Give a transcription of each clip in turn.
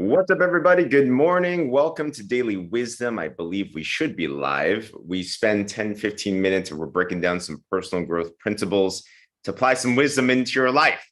What's up, everybody? Good morning. Welcome to Daily Wisdom. I believe we should be live. We spend 10, 15 minutes and we're breaking down some personal growth principles to apply some wisdom into your life.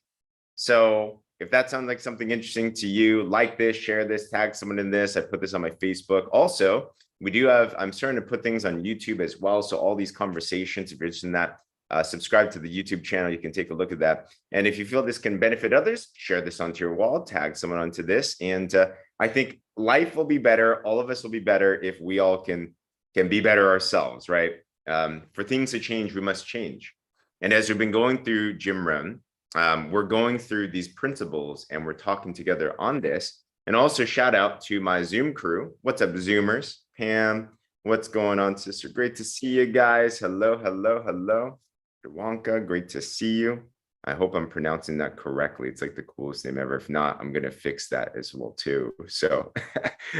So if that sounds like something interesting to you, like this, share this, tag someone in this. I put this on my Facebook. Also, I'm starting to put things on YouTube as well. So all these conversations, if you're interested in that, subscribe to the YouTube channel. You can take a look at that. And if you feel this can benefit others, share this onto your wall, tag someone onto this. And I think life will be better. All of us will be better if we all can be better ourselves, right? For things to change, we must change. And as we've been going through Jim Rohn, we're going through these principles and we're talking together on this. And also shout out to my Zoom crew. What's up, Zoomers? Pam, what's going on, sister? Great to see you guys. Hello, hello, hello. Wonka, great to see you. I hope I'm pronouncing that correctly. It's like the coolest name ever. If not, I'm going to fix that as well too. So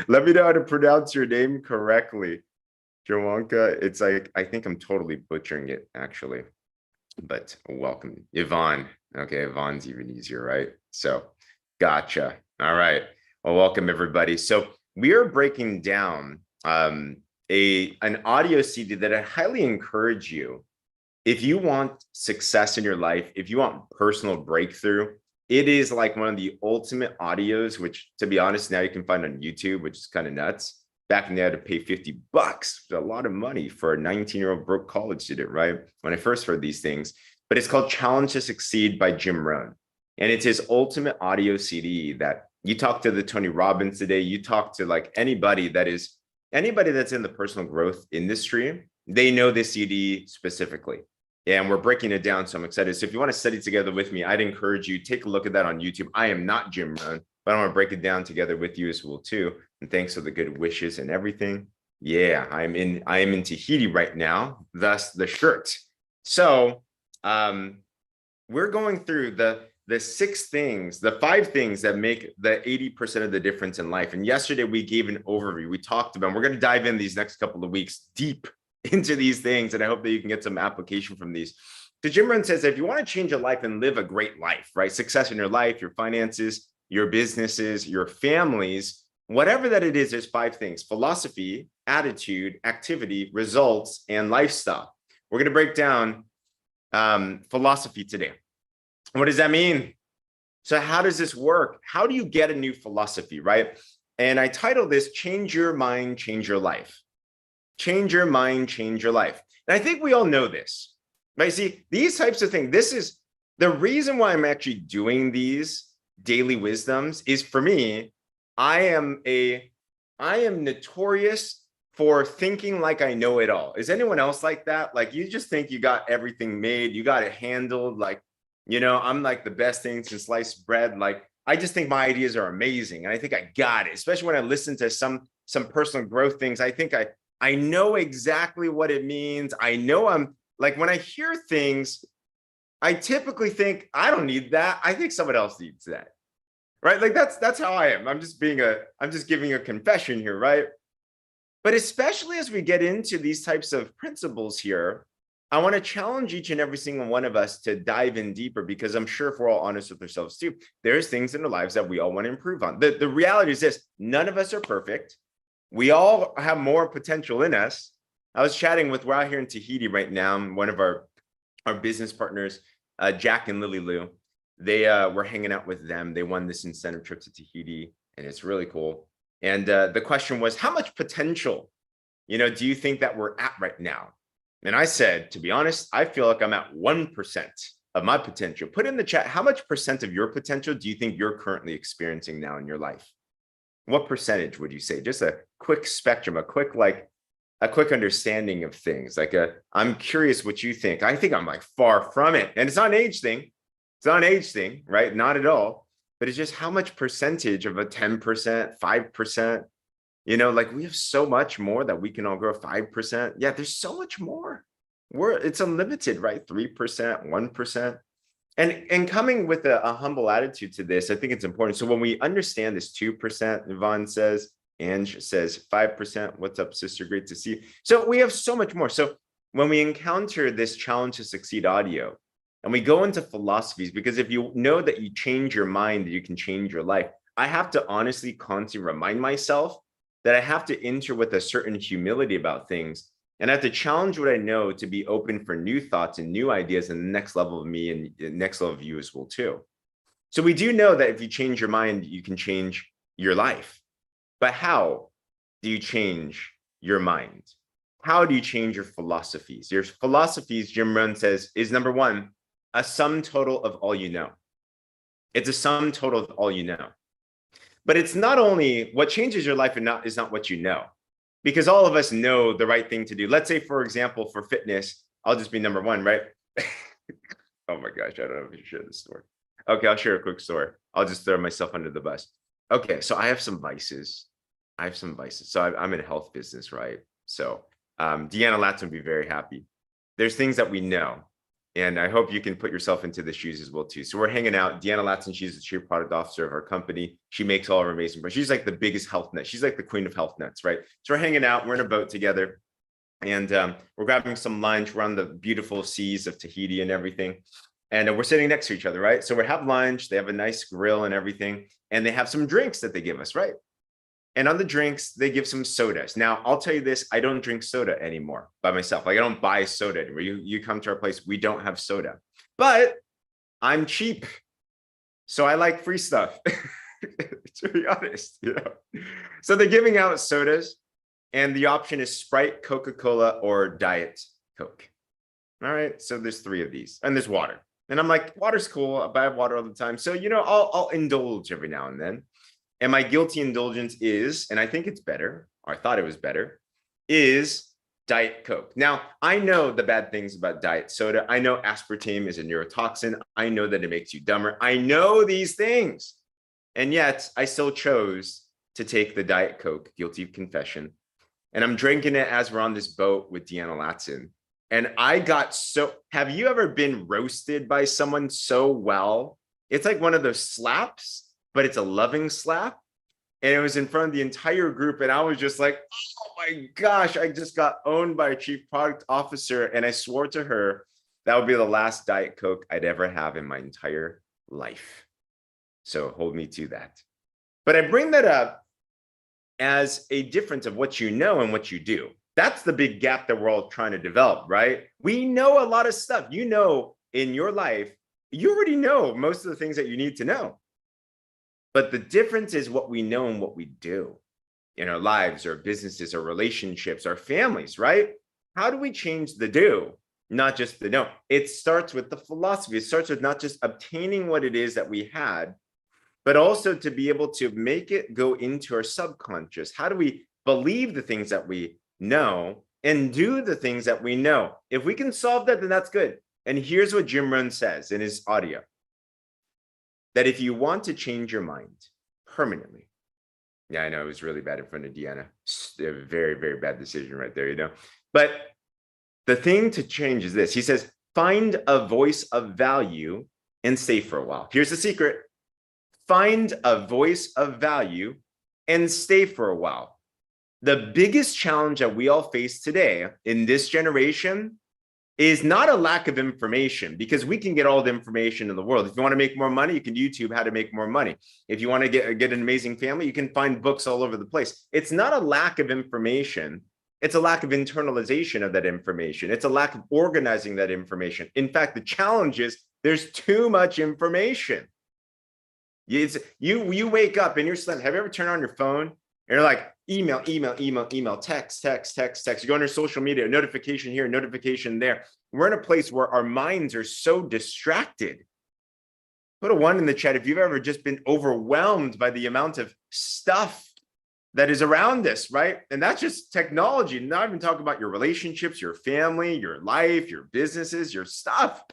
let me know how to pronounce your name correctly. Jawanka, it's like, I think I'm totally butchering it actually, but welcome. Yvonne. Okay, Yvonne's even easier, right? So gotcha. All right. Well, welcome everybody. So we are breaking down an audio CD that I highly encourage you. If you want success in your life, if you want personal breakthrough, it is like one of the ultimate audios, which to be honest, now you can find on YouTube, which is kind of nuts. Back then, they had to pay $50, a lot of money for a 19-year-old broke college student, right? When I first heard these things, but it's called Challenge to Succeed by Jim Rohn. And it's his ultimate audio CD that you talk to the Tony Robbins today, you talk to like anybody that's in the personal growth industry, they know this CD specifically. And we're breaking it down, so I'm excited. So if you want to study together with me, I'd encourage you, take a look at that on YouTube. I am not Jim Rohn, but I want to break it down together with you as well too. And thanks for the good wishes and everything. Yeah, I am in Tahiti right now, thus the shirt. So we're going through the 5 things that make the 80% of the difference in life. And yesterday we gave an overview. We talked about, we're going to dive in these next couple of weeks deep into these things, and I hope that you can get some application from these. So Jim Rohn says, if you want to change your life and live a great life, right? Success in your life, your finances, your businesses, your families, whatever that it is, there's 5 things: philosophy, attitude, activity, results, and lifestyle. We're going to break down philosophy today. What does that mean? So how does this work? How do you get a new philosophy, right? And I titled this, Change Your Mind, Change Your Life. Change your mind, change your life. And I think we all know this, right? See, these types of things, this is the reason why I'm actually doing these daily wisdoms is, for me, I am notorious for thinking like I know it all. Is anyone else like that? Like you just think you got everything made, you got it handled. Like, I'm like the best thing since sliced bread. Like, I just think my ideas are amazing. And I think I got it, especially when I listen to some personal growth things. I think I know exactly what it means. I know I'm like, when I hear things, I typically think, I don't need that. I think someone else needs that, right? Like that's how I am. I'm just giving a confession here, right? But especially as we get into these types of principles here, I want to challenge each and every single one of us to dive in deeper, because I'm sure if we're all honest with ourselves too, there's things in our lives that we all want to improve on. The reality is this: none of us are perfect. We all have more potential in us. I was chatting with, we're out here in Tahiti right now, one of our business partners, Jack and Lily Lou. They were hanging out with them. They won this incentive trip to Tahiti, and it's really cool. And the question was, how much potential, do you think that we're at right now? And I said, to be honest, I feel like I'm at 1% of my potential. Put in the chat, how much percent of your potential do you think you're currently experiencing now in your life? What percentage would you say? Just a quick spectrum, a quick understanding of things. I'm curious what you think. I think I'm like far from it. And it's not an age thing. It's not an age thing, right? Not at all. But it's just how much percentage of a 10%, 5%, like we have so much more that we can all grow. 5%. Yeah, there's so much more. It's unlimited, right? 3%, 1%. And coming with a humble attitude to this, I think it's important. So when we understand this 2%, Yvonne says, Ange says 5%. What's up, sister? Great to see you. So we have so much more. So when we encounter this Challenge to Succeed audio, and we go into philosophies, because if you know that you change your mind, you can change your life. I have to honestly constantly remind myself that I have to enter with a certain humility about things. And I have to challenge what I know to be open for new thoughts and new ideas and the next level of me and the next level of you as well, too. So we do know that if you change your mind, you can change your life. But how do you change your mind? How do you change your philosophies? Your philosophies, Jim Rohn says, is number one, a sum total of all you know. It's a sum total of all you know. But it's not only what changes your life and not is not what you know, because all of us know the right thing to do. Let's say, for example, for fitness, I'll just be number one, right? Oh my gosh, I don't know if I should share this story. Okay, I'll share a quick story. I'll just throw myself under the bus. Okay, so I have some vices. So I'm in a health business, right? So Deanna Latz would be very happy. There's things that we know. And I hope you can put yourself into the shoes as well, too. So we're hanging out. Deanna Latson, she's the chief product officer of our company. She makes all of our amazing products. She's like the biggest health nut. She's like the queen of health nuts, right? So we're hanging out. We're in a boat together. And we're grabbing some lunch. We're on the beautiful seas of Tahiti and everything. And we're sitting next to each other, right? So we have lunch. They have a nice grill and everything. And they have some drinks that they give us, right? And on the drinks, they give some sodas. Now, I'll tell you this, I don't drink soda anymore by myself. Like I don't buy soda anymore. You come to our place, we don't have soda. But I'm cheap. So I like free stuff, to be honest. You know? So they're giving out sodas, and the option is Sprite, Coca-Cola, or Diet Coke. All right, so there's three of these, and there's water. And I'm like, water's cool. I have water all the time. So, you know, I'll indulge every now and then. And my guilty indulgence is, and I think it's better, or I thought it was better, is Diet Coke. Now, I know the bad things about diet soda. I know aspartame is a neurotoxin. I know that it makes you dumber. I know these things. And yet, I still chose to take the Diet Coke, guilty of confession. And I'm drinking it as we're on this boat with Deanna Latson. And I got so, have you ever been roasted by someone so well? It's like one of those slaps, but it's a loving slap. And it was in front of the entire group. And I was just like, oh my gosh, I just got owned by a chief product officer. And I swore to her that would be the last Diet Coke I'd ever have in my entire life. So hold me to that. But I bring that up as a difference of what you know and what you do. That's the big gap that we're all trying to develop, right? We know a lot of stuff. You know, in your life, you already know most of the things that you need to know. But the difference is what we know and what we do in our lives, our businesses, our relationships, our families, right? How do we change the do, not just the know? It starts with the philosophy. It starts with not just obtaining what it is that we had, but also to be able to make it go into our subconscious. How do we believe the things that we know and do the things that we know? If we can solve that, then that's good. And here's what Jim Rohn says in his audio. That if you want to change your mind permanently, yeah, I know it was really bad in front of Deanna. A very, very bad decision right there, you know. But the thing to change is this. He says, find a voice of value and stay for a while. Here's the secret. Find a voice of value and stay for a while. The biggest challenge that we all face today in this generation is not a lack of information, because we can get all the information in the world. If you want to make more money, you can YouTube how to make more money. If you want to get an amazing family, you can find books all over the place. It's not a lack of information. It's a lack of internalization of that information. It's a lack of organizing that information. In fact, the challenge is there's too much information. You wake up and you're sleeping. Have you ever turned on your phone and you're like, email, text. You go on your social media, notification here, notification there. We're in a place where our minds are so distracted. Put a 1 in the chat if you've ever just been overwhelmed by the amount of stuff that is around us, right? And that's just technology. Not even talking about your relationships, your family, your life, your businesses, your stuff,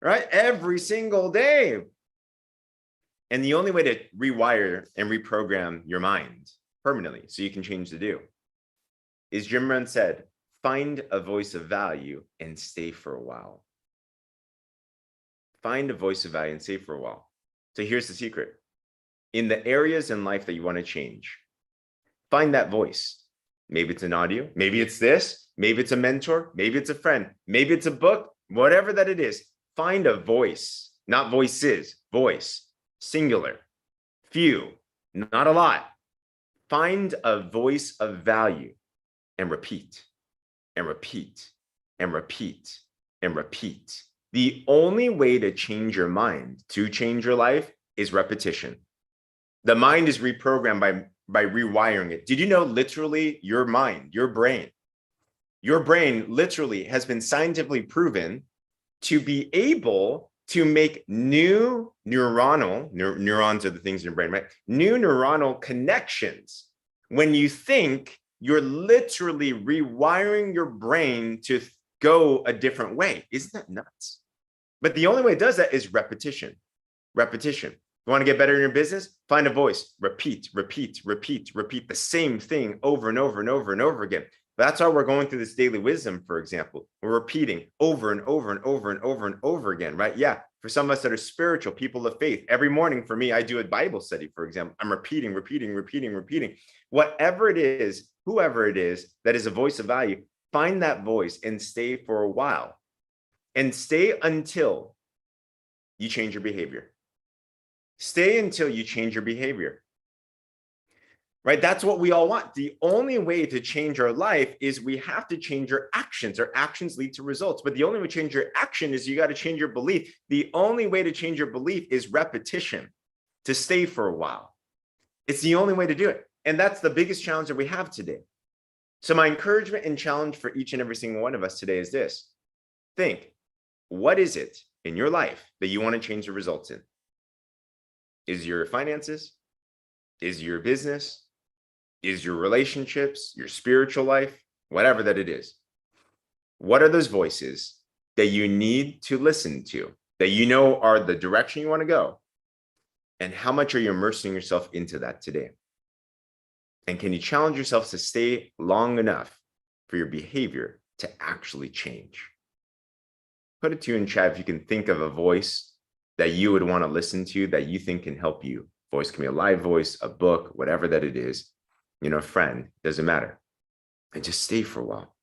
right? Every single day. And the only way to rewire and reprogram your mind permanently so you can change the do is, Jim Rohn said, find a voice of value and stay for a while. Find a voice of value and stay for a while. So here's the secret. In the areas in life that you want to change, find that voice. Maybe it's an audio, maybe it's this, maybe it's a mentor, maybe it's a friend, maybe it's a book, whatever that it is. Find a voice, not voices, voice, singular, few. Not a lot. Find a voice of value and repeat and repeat and repeat and repeat. The only way to change your mind, to change your life, is repetition. The mind is reprogrammed by rewiring it. Did you know literally your mind, your brain literally has been scientifically proven to be able to make new neurons are the things in your brain, right? New neuronal connections. When you think, you're literally rewiring your brain to go a different way. Isn't that nuts? But the only way it does that is repetition. Repetition. You want to get better in your business? Find a voice. Repeat, repeat, repeat, repeat the same thing over and over and over and over again. That's why we're going through this daily wisdom, for example. We're repeating over and over and over and over and over again, right? Yeah. For some of us that are spiritual, people of faith, every morning for me, I do a Bible study, for example. I'm repeating, repeating, repeating, repeating. Whatever it is, whoever it is that is a voice of value, find that voice and stay for a while. And stay until you change your behavior. Stay until you change your behavior. Right? That's what we all want. The only way to change our life is we have to change our actions. Our actions lead to results. But the only way to change your action is you got to change your belief. The only way to change your belief is repetition, to stay for a while. It's the only way to do it. And that's the biggest challenge that we have today. So my encouragement and challenge for each and every single one of us today is this. Think, what is it in your life that you want to change the results in? Is your finances? Is your business? Is your relationships, your spiritual life, whatever that it is? What are those voices that you need to listen to, that you know are the direction you want to go? And how much are you immersing yourself into that today? And can you challenge yourself to stay long enough for your behavior to actually change? Put it to you in chat if you can think of a voice that you would want to listen to that you think can help you. Voice can be a live voice, a book, whatever that it is. You know, a friend, doesn't matter. And just stay for a while.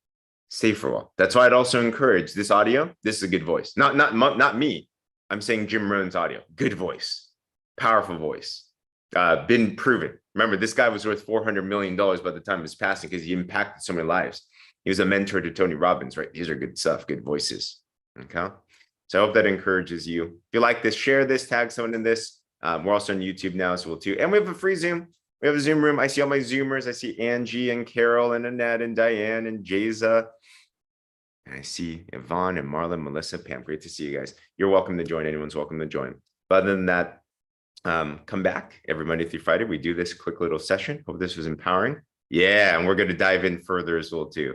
Stay for a while. That's why I'd also encourage this audio. This is a good voice. Not me. I'm saying Jim Rohn's audio. Good voice. Powerful voice. Been proven. Remember, this guy was worth $400 million by the time of his passing because he impacted so many lives. He was a mentor to Tony Robbins, right? These are good stuff, good voices. Okay. So I hope that encourages you. If you like this, share this, tag someone in this. We're also on YouTube now as well too. And we have a free Zoom. We have a Zoom room. I see all my Zoomers. I see Angie and Carol and Annette and Diane and Jayza. And I see Yvonne and Marlon, Melissa, Pam. Great to see you guys. You're welcome to join. Anyone's welcome to join. But other than that, come back every Monday through Friday. We do this quick little session. Hope this was empowering. Yeah, and we're going to dive in further as well too.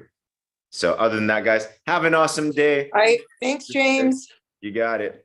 So other than that, guys, have an awesome day. All right. Thanks, James. You got it.